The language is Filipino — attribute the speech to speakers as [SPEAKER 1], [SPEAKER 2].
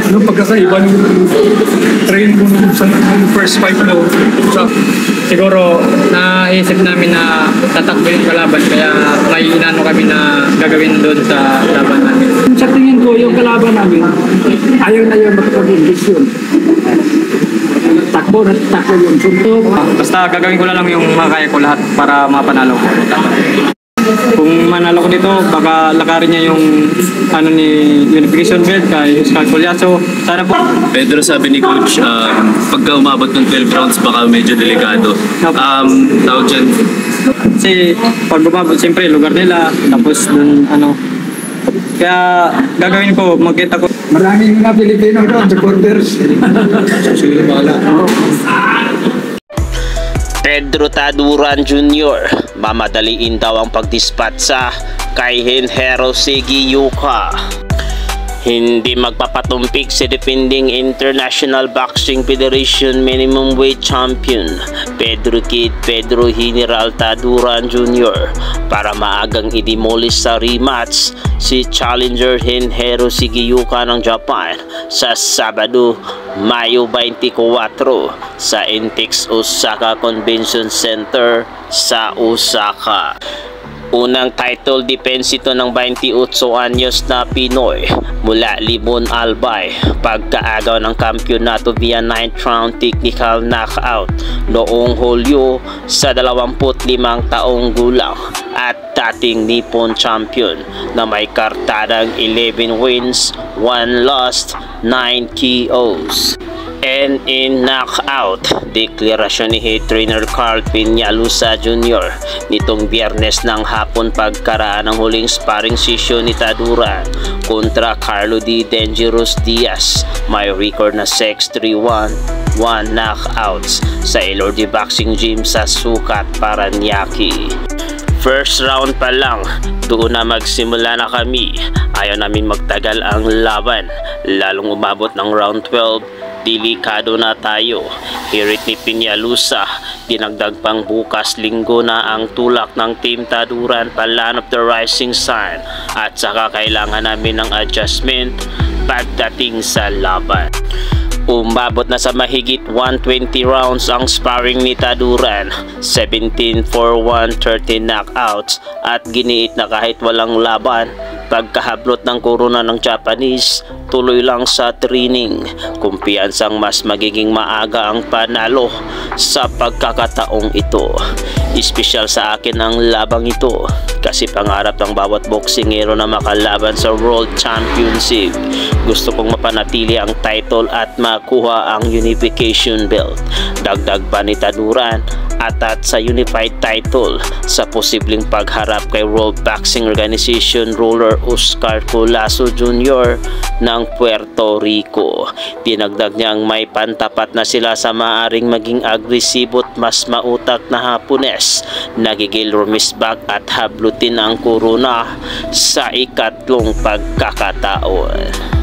[SPEAKER 1] ano pagkakaiba ng train mo sa first fight mo?
[SPEAKER 2] Siguro naisip namin na tatakbo yung kalaban kaya may inano kami na gagawin doon sa laban namin.
[SPEAKER 1] Sa tingin ko yung kalaban namin ayaw na yung magpag-indisyon. Takbo na takbo yung suntok.
[SPEAKER 2] Basta gagawin ko na lang yung makaya ko lahat para mapanalo ko. Kung manalo ko dito, baka lakarin niya yung ano ni unification belt kay Oscar Colyaso. Sana po.
[SPEAKER 3] Pedro, sabi ni Coach, pagka umabot ng 12 rounds, baka medyo delikado. Tawag dyan.
[SPEAKER 2] Kasi pag umabot, siyempre lugar nila, tapos dun ano. Kaya gagawin ko, magkita ko.
[SPEAKER 1] Maraming mga Pilipino doon sa quarters. Sige, bahala.
[SPEAKER 4] Pedro Taduran Jr. mamadaliin daw ang pagdispatsa kay Genhero Sigiyuka. Hindi magpapatumpik si defending International Boxing Federation Minimum Weight Champion Pedro General Taduran Jr. para maagang idemolish sa rematch si challenger Genhero Sigiyuka ng Japan sa Sabado, Mayo 24 sa Intex Osaka Convention Center sa Osaka. Unang title defense ito ng 28 anyos na Pinoy mula Limon Albay pagkaagaw ng kampyonato via 9th round technical knockout noong Hulyo sa 25 taong gulang at dating Nippon champion na may kartadang 11 wins, 1 loss, 9 KOs. And in knockout, deklarasyon ni head trainer Carl Peñalosa Jr. nitong Biyernes ng hapon pagkaraan ng huling sparring session ni Taduran kontra Carlo D. Dangerous Diaz. May record na 6-3-1, 1 knockouts sa Elordi Boxing Gym sa Sucat, Paranaque. First round pa lang, doon na magsimula na kami. Ayaw namin magtagal ang laban, lalong umabot ng round 12. Delikado na tayo. Hirit ni Peñalosa, dinagdag pang bukas Linggo na ang tulak ng Team Taduran pa Land of the Rising Sun at saka kailangan namin ng adjustment pagdating sa laban. Umabot na sa mahigit 120 rounds ang sparring ni Taduran, 17 for 130 knockouts at giniit na kahit walang laban. Pagkahablot ng korona ng Japanese, tuloy lang sa training. Kumpiyansang mas magiging maaga ang panalo sa pagkakataong ito. Espesyal sa akin ang labang ito kasi pangarap ng bawat boksingero na makalaban sa World Championship. Gusto kong mapanatili ang title at makuha ang unification belt. Dagdag pa ni Taduran atat sa unified title sa posibleng pagharap kay World Boxing Organization ruler Oscar Colyaso Jr. ng Puerto Rico. Dinagdag niyang may pantapat na sila sa maaring maging agresibo at mas mautak na Hapones. Nagigil rumisbak at hablutin ang korona sa ikatlong pagkakataon.